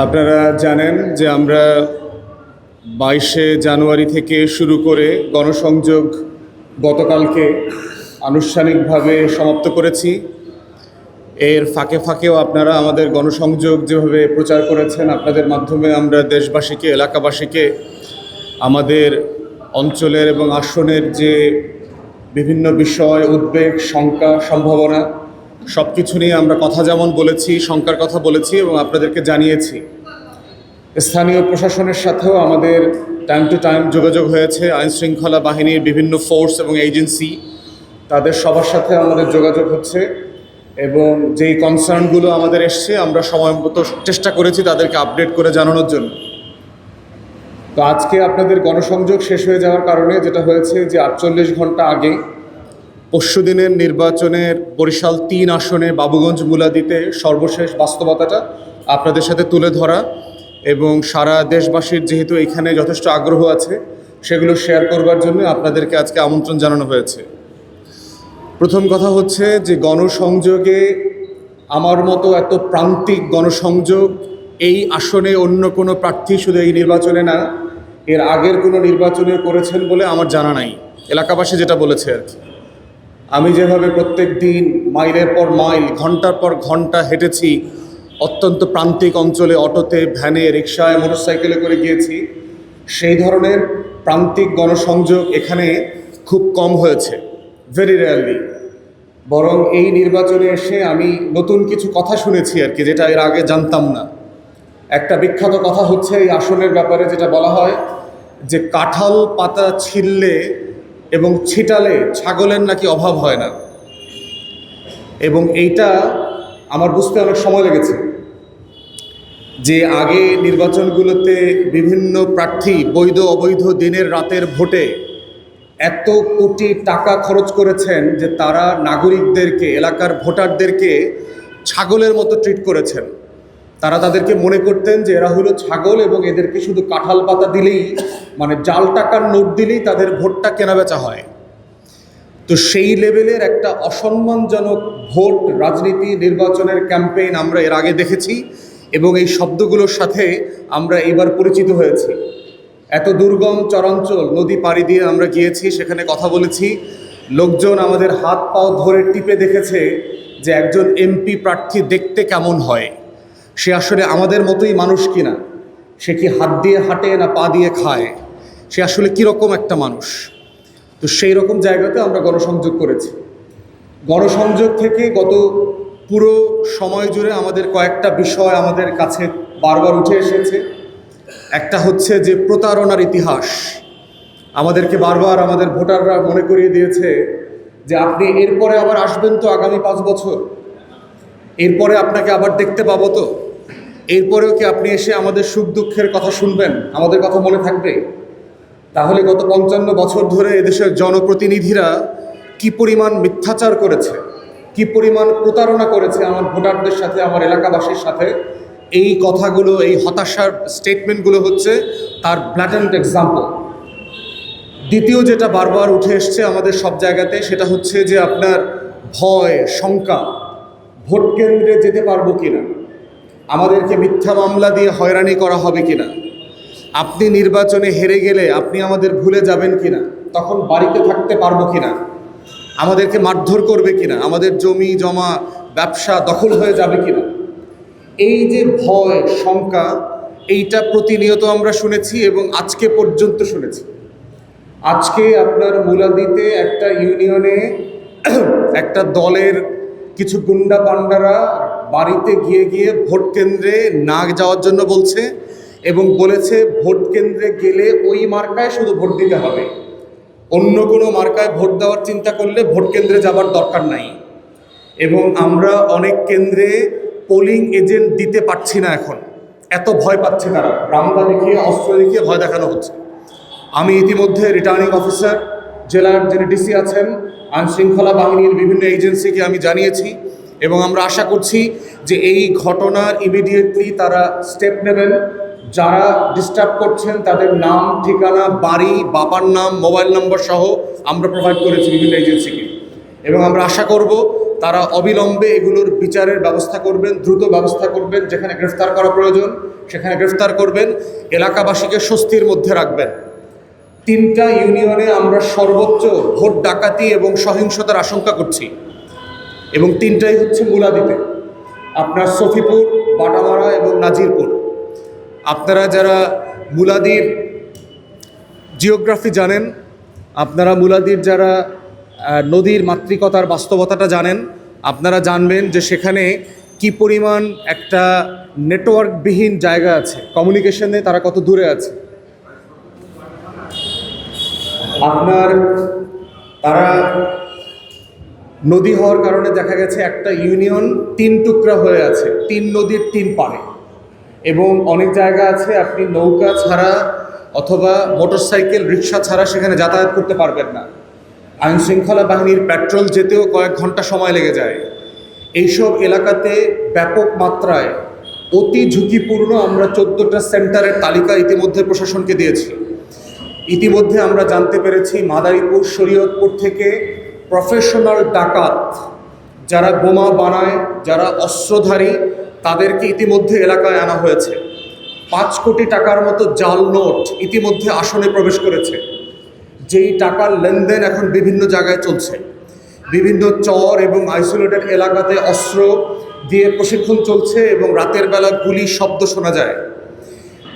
আপনারা জানেন যে আমরা 22শে জানুয়ারি থেকে শুরু করে গণসংযোগ গতকালকে আনুষ্ঠানিকভাবে সমাপ্ত করেছি। এর ফাঁকে ফাঁকেও আপনারা আমাদের গণসংযোগ যেভাবে প্রচার করেছেন, আপনাদের মাধ্যমে আমরা দেশবাসীকে, এলাকাবাসীকে আমাদের অঞ্চলের এবং আসনের যে বিভিন্ন বিষয়, উদ্বেগ, শঙ্কা, সম্ভাবনা সব কিছু নিয়ে আমরা কথা যেমন বলেছি, শঙ্কার কথা বলেছি এবং আপনাদেরকে জানিয়েছি। স্থানীয় প্রশাসনের সাথেও আমাদের টাইম টু টাইম যোগাযোগ হয়েছে। আইনশৃঙ্খলা বাহিনীর বিভিন্ন ফোর্স এবং এজেন্সি, তাদের সবার সাথে আমাদের যোগাযোগ হচ্ছে এবং যেই কনসার্নগুলো আমাদের এসছে আমরা সময় মতো চেষ্টা করেছি তাদেরকে আপডেট করে জানানোর জন্য। তো আজকে আপনাদের গণসংযোগ শেষ হয়ে যাওয়ার কারণে যেটা হয়েছে যে 48 ঘন্টা আগে পরশুদিনের নির্বাচনের বরিশাল 3 আসনে বাবুগঞ্জ মুলাদিতে সর্বশেষ বাস্তবতাটা আপনাদের সাথে তুলে ধরা এবং সারা দেশবাসীর যেহেতু এখানে যথেষ্ট আগ্রহ আছে সেগুলো শেয়ার করবার জন্য আপনাদেরকে আজকে আমন্ত্রণ জানানো হয়েছে। প্রথম কথা হচ্ছে যে গণসংযোগে আমার মতো এত প্রান্তিক গণসংযোগ এই আসনে অন্য কোনো প্রার্থী শুধু এই নির্বাচনে না, এর আগের কোনো নির্বাচনে করেছেন বলে আমার জানা নাই। এলাকাবাসী যেটা বলেছে আর কি। আমি যেভাবে প্রত্যেক দিন মাইলের পর মাইল, ঘন্টার পর ঘন্টা হেঁটেছি অত্যন্ত প্রান্তিক অঞ্চলে, অটোতে, ভ্যানে, রিক্সায়, মোটরসাইকেলে করে গিয়েছি, সেই ধরনের প্রান্তিক গণসংযোগ এখানে খুব কম হয়েছে, ভেরি রেয়ারলি। বরং এই নির্বাচনে এসে আমি নতুন কিছু কথা শুনেছি আর কি, যেটা এর আগে জানতাম না। একটা বিখ্যাত কথা হচ্ছে এই আসনের ব্যাপারে, যেটা বলা হয় যে কাঁঠাল পাতা ছিললে এবং ছিটালে ছাগলের নাকি অভাব হয় না। এবং এইটা আমার বুঝতে অনেক সময় লেগেছে যে আগে নির্বাচনগুলোতে বিভিন্ন প্রার্থী বৈধ অবৈধ দিনের রাতের ভোটে এত কোটি টাকা খরচ করেছেন যে তারা নাগরিকদেরকে, এলাকার ভোটারদেরকে ছাগলের মতো ট্রিট করেছেন। তারা তাদেরকে মনে করতেন যে এরা হলো ছাগল এবং এদেরকে শুধু কাঁঠাল পাতা দিলেই, মানে জাল টাকার নোট দিলেই তাদের ভোটটা কেনাবেচা হয়। তো সেই লেভেলের একটা অসম্মানজনক ভোট রাজনীতি, নির্বাচনের ক্যাম্পেইন আমরা এর আগে দেখেছি এবং এই শব্দগুলোর সাথে আমরা এবার পরিচিত হয়েছি। এত দুর্গম চরাঞ্চল নদী পাড়ি দিয়ে আমরা গিয়েছি, সেখানে কথা বলেছি। লোকজন আমাদের হাত পাও ধরে টিপে দেখেছে যে একজন এমপি প্রার্থী দেখতে কেমন হয়, সে আসলে আমাদের মতোই মানুষ কিনা, সে কি হাত দিয়ে হাঁটে না পা দিয়ে খায়, সে আসলে কীরকম একটা মানুষ। তো সেই রকম জায়গাতে আমরা গণসংযোগ করেছি। গণসংযোগ থেকে গত পুরো সময় জুড়ে আমাদের কয়েকটা বিষয় আমাদের কাছে বারবার উঠে এসেছে। একটা হচ্ছে যে প্রতারণার ইতিহাস। আমাদেরকে বারবার আমাদের ভোটাররা মনে করিয়ে দিয়েছে যে আপনি এরপরে আবার আসবেন তো আগামী 5 বছর, এরপরে আপনাকে আবার দেখতে পাবো তো, এরপরেও কি আপনি এসে আমাদের সুখ দুঃখের কথা শুনবেন, আমাদের কথা মনে থাকবে? তাহলে গত 55 বছর ধরে এদেশের জনপ্রতিনিধিরা কি পরিমাণ মিথ্যাচার করেছে, কি পরিমাণ প্রতারণা করেছে আমার ভোটারদের সাথে, আমার এলাকাবাসীর সাথে, এই কথাগুলো, এই হতাশার স্টেটমেন্টগুলো হচ্ছে তার ব্ল্যাটেন্ট এক্সাম্পল। দ্বিতীয় যেটা বারবার উঠে এসছে আমাদের সব জায়গাতে, সেটা হচ্ছে যে আপনার ভয়, শঙ্কা, ভোট কেন্দ্রে যেতে পারবো কিনা, আমাদেরকে মিথ্যা মামলা দিয়ে হয়রানি করা হবে কিনা, আপনি নির্বাচনে হেরে গেলে আপনি আমাদের ভুলে যাবেন কিনা, তখন বাড়িতে থাকতে পারবো কিনা, আমাদেরকে মারধর করবে কিনা, আমাদের জমি জমা ব্যবসা দখল হয়ে যাবে কিনা। এই যে ভয়, শঙ্কা, এইটা প্রতিনিয়ত আমরা শুনেছি এবং আজকে পর্যন্ত শুনেছি। আজকে আপনার মুলাদিতে একটা ইউনিয়নে একটা দলের কিছু গুন্ডা পান্ডারা বাড়িতে গিয়ে গিয়ে ভোট কেন্দ্রে না যাওয়ার জন্য বলছে এবং বলেছে ভোট কেন্দ্রে গেলে ওই মার্কায় শুধু ভোট দিতে হবে, অন্য কোনো মার্কায় ভোট দেওয়ার চিন্তা করলে ভোট কেন্দ্রে যাবার দরকার নাই। এবং আমরা অনেক কেন্দ্রে পোলিং এজেন্ট দিতে পারছি না এখন, এত ভয় পাচ্ছে তারা, রামদা দেখিয়ে, অস্ত্র দেখিয়ে ভয় দেখানো হচ্ছে। আমি ইতিমধ্যে রিটার্নিং অফিসার, জেলার যিনি ডিসি আছেন, আইনশৃঙ্খলা বাহিনীর বিভিন্ন এজেন্সিকে আমি জানিয়েছি এবং আমরা আশা করছি যে এই ঘটনার ইমিডিয়েটলি তারা স্টেপ নেবেন। যারা ডিস্টার্ব করছেন তাদের নাম, ঠিকানা, বাড়ি, বাবার নাম, মোবাইল নম্বর সহ আমরা প্রোভাইড করেছি বিভিন্ন এজেন্সিকে এবং আমরা আশা করব তারা অবিলম্বে এগুলোর বিচারের ব্যবস্থা করবেন, দ্রুত ব্যবস্থা করবেন, যেখানে গ্রেফতার করা প্রয়োজন সেখানে গ্রেফতার করবেন, এলাকাবাসীকে স্বস্তির মধ্যে রাখবেন। 3টা ইউনিয়নে আমরা সর্বোচ্চ ভোট ডাকাতি এবং সহিংসতার আশঙ্কা করছি, এবং 3টাই হচ্ছে মুলাদীতে, আপনার সফিপুর, বাটামারা এবং নাজিরপুর। আপনারা যারা মুলাদীর জিওগ্রাফি জানেন, আপনারা মুলাদীর যারা নদীর মাতৃকতার বাস্তবতাটা জানেন, আপনারা জানবেন যে সেখানে কি পরিমাণ একটা নেটওয়ার্কবিহীন জায়গা আছে, কমিউনিকেশনে তারা কত দূরে আছে। আপনার তারা নদী হওয়ার কারণে দেখা গেছে একটা ইউনিয়ন 3 টুকরা হয়ে আছে, 3 নদীর 3 পাড়ে, এবং অনেক জায়গা আছে আপনি নৌকা ছাড়া অথবা মোটরসাইকেল, রিক্সা ছাড়া সেখানে যাতায়াত করতে পারবেন না। আইন শৃঙ্খলা বাহিনীর পেট্রোল যেতেও কয়েক ঘন্টা সময় লেগে যায়। এইসব এলাকাতে ব্যাপক মাত্রায় অতি ঝুঁকিপূর্ণ আমরা 14টা সেন্টারের তালিকা ইতিমধ্যে প্রশাসনকে দিয়েছি। ইতিমধ্যে আমরা জানতে পেরেছি মাদারীপুর, শরীয়তপুর থেকে প্রফেশনাল ডাকাত যারা বোমা বানায়, যারা অস্ত্রধারী, তাদেরকে ইতিমধ্যে এলাকায় আনা হয়েছে। 5 কোটি টাকার মতো জাল নোট ইতিমধ্যে আসনে প্রবেশ করেছে, যেই টাকার লেনদেন এখন বিভিন্ন জায়গায় চলছে। বিভিন্ন চর এবং আইসোলেটেড এলাকাতে অস্ত্র দিয়ে প্রশিক্ষণ চলছে এবং রাতের বেলা গুলি শব্দ শোনা যায়।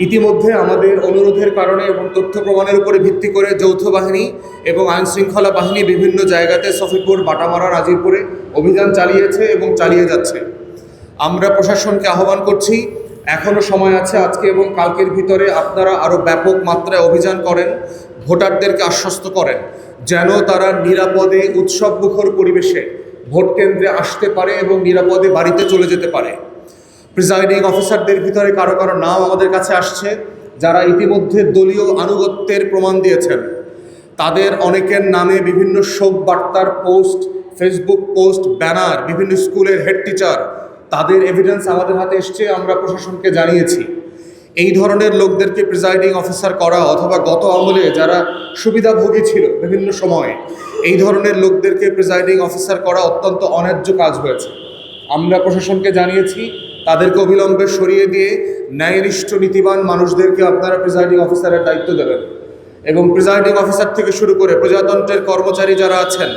ইতিমধ্যে আমাদের অনুরোধের কারণে এবং তথ্য প্রমাণের উপরে ভিত্তি করে যৌথ বাহিনী এবং আইনশৃঙ্খলা বাহিনী বিভিন্ন জায়গাতে সফিপুর, বাটামারা, নাজিরপুরে অভিযান চালিয়েছে এবং চালিয়ে যাচ্ছে। আমরা প্রশাসনকে আহ্বান করছি, এখনও সময় আছে, আজকে এবং কালকের ভিতরে আপনারা আরও ব্যাপক মাত্রায় অভিযান করেন, ভোটারদেরকে আশ্বস্ত করেন যেন তারা নিরাপদে উৎসবমুখর পরিবেশে ভোট কেন্দ্রে আসতে পারে এবং নিরাপদে বাড়িতে চলে যেতে পারে। প্রিজাইডিং অফিসারদের ভিতরে কারো কারো নাম আমাদের কাছে আসছে যারা ইতিমধ্যে দলীয় আনুগত্যের প্রমাণ দিয়েছেন। তাদের অনেকের নামে বিভিন্ন শোক বার্তার পোস্ট, ফেসবুক পোস্ট, ব্যানার, বিভিন্ন স্কুলের হেড টিচার, তাদের এভিডেন্স আমাদের হাতে এসছে, আমরা প্রশাসনকে জানিয়েছি। এই ধরনের লোকদেরকে প্রিজাইডিং অফিসার করা অথবা গত আমলে যারা সুবিধাভোগী ছিল বিভিন্ন সময়ে, এই ধরনের লোকদেরকে প্রিজাইডিং অফিসার করা অত্যন্ত অন্যায্য কাজ হয়েছে। আমরা প্রশাসনকে জানিয়েছি তাদেরকে অবিলম্বে সরিয়ে দিয়ে ন্যায়নিষ্ঠ নীতিবান মানুষদেরকে আপনারা প্রিজাইডিং অফিসারের দায়িত্ব দেবেন, এবং প্রিজাইডিং অফিসার থেকে শুরু করে প্রজাতন্ত্রের কর্মচারী যারা আছেন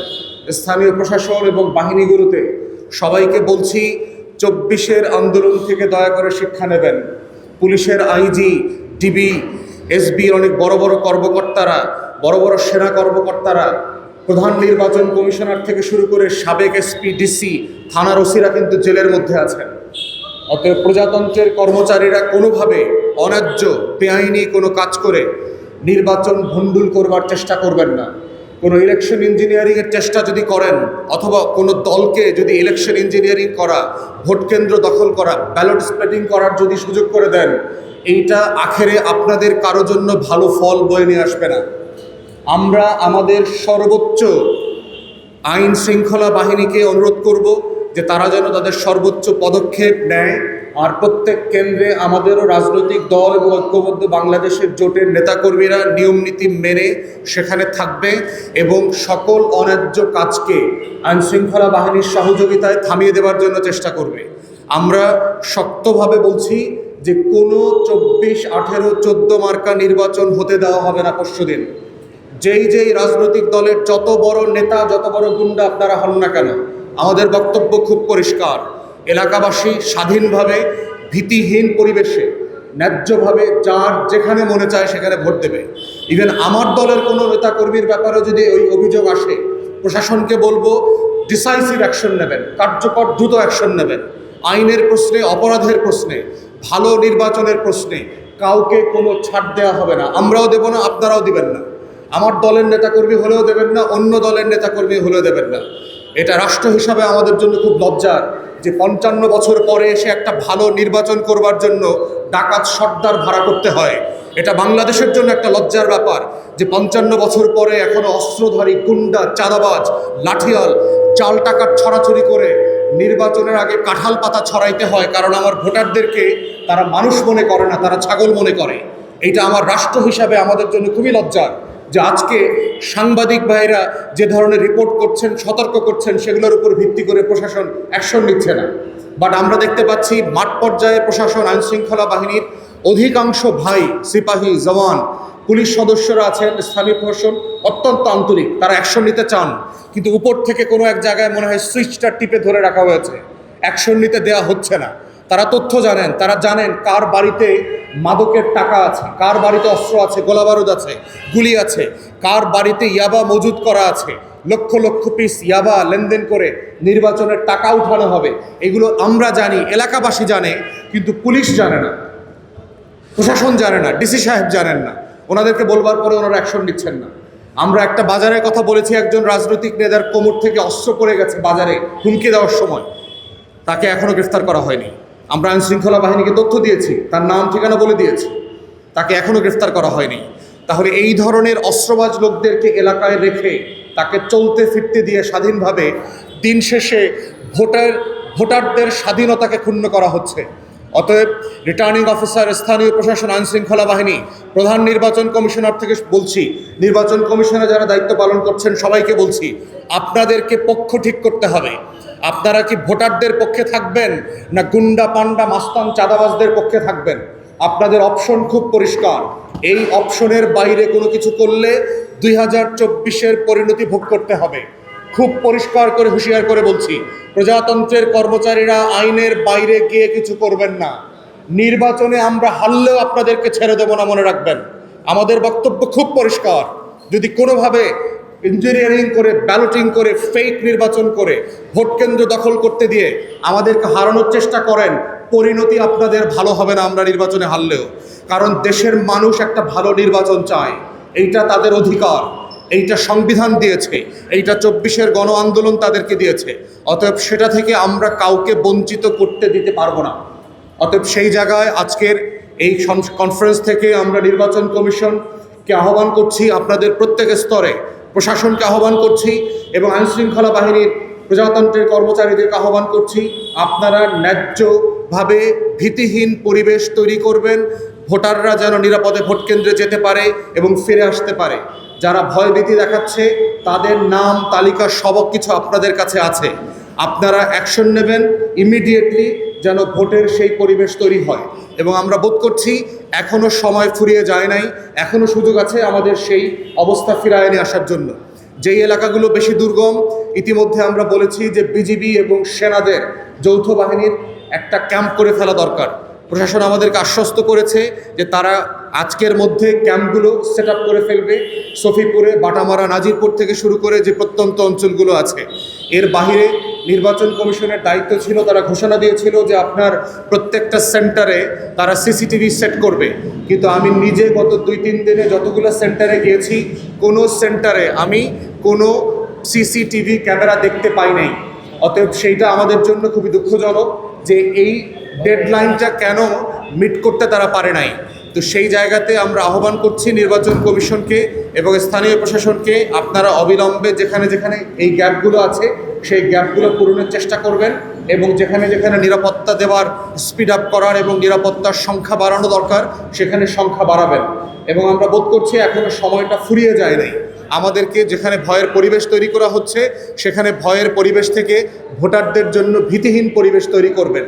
স্থানীয় প্রশাসন এবং বাহিনীগুলোতে সবাইকে বলছি 24-এর আন্দোলন থেকে দয়া করে শিক্ষা নেবেন। পুলিশের আইজি, ডিবি, এসবি অনেক বড় বড় কর্মকর্তারা, বড় বড় সেনা কর্মকর্তারা, প্রধান নির্বাচন কমিশনার থেকে শুরু করে সাবেক এসপি, ডিসি, থানার ওসিরা কিন্তু জেলের মধ্যে আছেন। অতএব প্রজাতন্ত্রের কর্মচারীরা কোনোভাবে অন্যায্য বেআইনি কোনো কাজ করে নির্বাচন ভণ্ডুল করবার চেষ্টা করবেন না। কোনো ইলেকশন ইঞ্জিনিয়ারিংয়ের চেষ্টা যদি করেন অথবা কোনো দলকে যদি ইলেকশন ইঞ্জিনিয়ারিং করা, ভোট কেন্দ্র দখল করা, ব্যালট স্প্রেডিং করার যদি সুযোগ করে দেন, এইটা আখেরে আপনাদের কারো জন্য ভালো ফল বয়ে নিয়ে আসবে না। আমরা আমাদের সর্বোচ্চ আইন শৃঙ্খলা বাহিনীকে অনুরোধ করব যে তারা যেন তাদের সর্বোচ্চ পদক্ষেপ নেয়, আর প্রত্যেক কেন্দ্রে আমাদেরও রাজনৈতিক দল এবং ঐক্যবদ্ধ বাংলাদেশের জোটের নেতাকর্মীরা নিয়মনীতি মেনে সেখানে থাকবে এবং সকল অন্যায্য কাজকে আইনশৃঙ্খলা বাহিনীর সহযোগিতায় থামিয়ে দেওয়ার জন্য চেষ্টা করবে। আমরা শক্তভাবে বলছি যে কোনো 24, 18, 14 মার্কা নির্বাচন হতে দেওয়া হবে না পরশুদিন। যেই রাজনৈতিক দলের যত বড় নেতা, যত বড় গুন্ডা আপনারা হন না কেন, আমাদের বক্তব্য খুব পরিষ্কার। এলাকাবাসী স্বাধীনভাবে, ভীতিহীন পরিবেশে, ন্যায্যভাবে যার যেখানে মনে চায় সেখানে ভোট দেবে। ইভেন আমার দলের কোনো নেতাকর্মীর ব্যাপারেও যদি ওই অভিযোগ আসে, প্রশাসনকে বলবো ডিসাইসিভ অ্যাকশন নেবেন, কার্যকর দ্রুত অ্যাকশন নেবেন। আইনের প্রশ্নে, অপরাধের প্রশ্নে, ভালো নির্বাচনের প্রশ্নে কাউকে কোনো ছাড় দেওয়া হবে না। আমরাও দেব না, আপনারাও দিবেন না। আমার দলের নেতাকর্মী হলেও দেবেন না, অন্য দলের নেতাকর্মী হলেও দেবেন না। এটা রাষ্ট্র হিসাবে আমাদের জন্য খুব লজ্জার যে 55 বছর পরে এসে একটা ভালো নির্বাচন করবার জন্য ডাকাত সর্দার ভাড়া করতে হয়। এটা বাংলাদেশের জন্য একটা লজ্জার ব্যাপার যে 55 বছর পরে এখনো অস্ত্রধারী, গুন্ডা, চাঁদাবাজ, লাঠিয়াল, চাল টাকার ছড়াছড়ি করে নির্বাচনের আগে কাঁঠাল পাতা ছড়াইতে হয়, কারণ আমার ভোটারদেরকে তারা মানুষ মনে করে না, তারা ছাগল মনে করে। এইটা আমার রাষ্ট্র হিসাবে আমাদের জন্য খুবই লজ্জার যে আজকে সাংবাদিক ভাইরা যে ধরনের রিপোর্ট করছেন, সতর্ক করছেন, সেগুলোর উপর ভিত্তি করে প্রশাসন অ্যাকশন নিচ্ছে না। বাট আমরা দেখতে পাচ্ছি মাঠ পর্যায়ে প্রশাসন, আইনশৃঙ্খলা বাহিনীর অধিকাংশ ভাই, সিপাহী, জওয়ান, পুলিশ সদস্যরা আছেন, স্থানীয় প্রশাসন অত্যন্ত আন্তরিক, তারা অ্যাকশন নিতে চান, কিন্তু উপর থেকে কোনো এক জায়গায় মনে হয় সুইচটা টিপে ধরে রাখা হয়েছে, অ্যাকশন নিতে দেওয়া হচ্ছে না। তারা তথ্য জানেন, তারা জানেন কার বাড়িতে মাদকের টাকা আছে, কার বাড়িতে অস্ত্র আছে, গোলাবারুদ আছে, গুলি আছে, কার বাড়িতে ইয়াবা মজুদ করা আছে, লক্ষ লক্ষ পিস ইয়াবা লেনদেন করে নির্বাচনের টাকা উঠানো হবে। এগুলো আমরা জানি, এলাকাবাসী জানে, কিন্তু পুলিশ জানে না, প্রশাসন জানে না, ডিসি সাহেব জানেন না। ওনাদেরকে বলবার পরে ওনারা অ্যাকশন নিচ্ছেন না। আমরা একটা বাজারের কথা বলেছি, একজন রাজনৈতিক নেতার কোমর থেকে অস্ত্র পড়ে গেছে বাজারে হুমকি দেওয়ার সময়, তাকে এখনও গ্রেফতার করা হয়নি। আমরা আইনশৃঙ্খলা বাহিনীকে তথ্য দিয়েছি, তার নাম ঠিকানা বলে দিয়েছি, তাকে এখনও গ্রেফতার করা হয়নি। তাহলে এই ধরনের অস্ত্রবাজ লোকদেরকে এলাকায় রেখে তাকে চলতে ফিরতে দিয়ে স্বাধীনভাবে দিন শেষে ভোটারদের স্বাধীনতাকে ক্ষুণ্ণ করা হচ্ছে। অতএব রিটার্নিং অফিসার, স্থানীয় প্রশাসন, আইনশৃঙ্খলা বাহিনী, প্রধান নির্বাচন কমিশনার থেকে বলছি, নির্বাচন কমিশনে যারা দায়িত্ব পালন করছেন সবাইকে বলছি, আপনাদেরকে পক্ষ ঠিক করতে হবে। আপনারা কি ভোটারদের পক্ষে থাকবেন, না গুন্ডা, পান্ডা, মাস্তান, চাঁদাবাজদের পক্ষে থাকবেন? আপনাদের অপশন খুব পরিষ্কার। এই অপশনের বাইরে কোনো কিছু করলে 2024-এর পরিণতি ভোগ করতে হবে। খুব পরিষ্কার করে হুঁশিয়ার করে বলছি, প্রজাতন্ত্রের কর্মচারীরা আইনের বাইরে গিয়ে কিছু করবেন না। নির্বাচনে আমরা হারলেও আপনাদেরকে ছেড়ে দেব না, মনে রাখবেন। আমাদের বক্তব্য খুব পরিষ্কার, যদি কোনোভাবে ইঞ্জিনিয়ারিং করে, ব্যালটিং করে, ফেক নির্বাচন করে ভোট কেন্দ্র দখল করতে দিয়ে আমাদেরকে হারানোর চেষ্টা করেন, পরিণতি আপনাদের ভালো হবে না আমরা নির্বাচনে হারলেও। কারণ দেশের মানুষ একটা ভালো নির্বাচন চায়, এইটা তাদের অধিকার, এইটা সংবিধান দিয়েছে, এইটা 24-এর গণ আন্দোলন তাদেরকে দিয়েছে। অতএব সেটা থেকে আমরা কাউকে বঞ্চিত করতে দিতে পারবো না। অতএব সেই জায়গায় আজকের এই কনফারেন্স থেকে আমরা নির্বাচন কমিশনকে আহ্বান করছি, আপনাদের প্রত্যেক স্তরে প্রশাসনকে আহ্বান করছি এবং আইনশৃঙ্খলা বাহিনীর, প্রজাতন্ত্রের কর্মচারীদেরকে আহ্বান করছি, আপনারা ন্যায্যভাবে ভীতিহীন পরিবেশ তৈরি করবেন, ভোটাররা যেন নিরাপদে ভোট কেন্দ্রে যেতে পারে এবং ফিরে আসতে পারে। যারা ভয়ভীতি দেখাচ্ছে তাদের নাম তালিকা সব কিছু আপনাদের কাছে আছে। আপনারা অ্যাকশন নেবেন ইমিডিয়েটলি, যেন ভোটের সেই পরিবেশ তৈরি হয়। এবং আমরা বোধ করছি এখনও সময় ফুরিয়ে যায় নাই, এখনও সুযোগ আছে আমাদের সেই অবস্থা ফিরায় নিয়ে আসার জন্য। যেই এলাকাগুলো বেশি দুর্গম, ইতিমধ্যে আমরা বলেছি যে বিজিবি এবং সেনাদের যৌথ বাহিনীর একটা ক্যাম্প করে ফেলা দরকার। প্রশাসন আমাদেরকে আশ্বস্ত করেছে যে তারা আজকের মধ্যে ক্যাম্পগুলো সেট আপ করে ফেলবে, সফিপুরে, বাটামারা, নাজিরপুর থেকে শুরু করে যে প্রত্যন্ত অঞ্চলগুলো আছে। এর বাহিরে নির্বাচন কমিশনের দায়িত্ব ছিল, তারা ঘোষণা দিয়েছিল যে আপনার প্রত্যেকটা সেন্টারে তারা সিসিটিভি সেট করবে। কিন্তু আমি নিজে গত 2-3 দিনে যতগুলো সেন্টারে গিয়েছি, কোনো সেন্টারে আমি কোনো সিসিটিভি ক্যামেরা দেখতে পাই নাই। অতএব সেইটা আমাদের জন্য খুবই দুঃখজনক যে এই ডেডলাইনটা কেন মিট করতে তারা পারে নাই। তো সেই জায়গাতে আমরা আহ্বান করছি নির্বাচন কমিশনকে এবং স্থানীয় প্রশাসনকে, আপনারা অবিলম্বে যেখানে যেখানে এই গ্যাপগুলো আছে সেই গ্যাপগুলো পূরণের চেষ্টা করবেন এবং যেখানে যেখানে নিরাপত্তা দেওয়ার, স্পিড আপ করার এবং নিরাপত্তার সংখ্যা বাড়ানো দরকার সেখানে সংখ্যা বাড়াবেন। এবং আমরা বোধ করছি এখনও সময়টা ফুরিয়ে যায় নাই। আমাদেরকে যেখানে ভয়ের পরিবেশ তৈরি করা হচ্ছে সেখানে ভয়ের পরিবেশ থেকে ভোটারদের জন্য ভীতিহীন পরিবেশ তৈরি করবেন।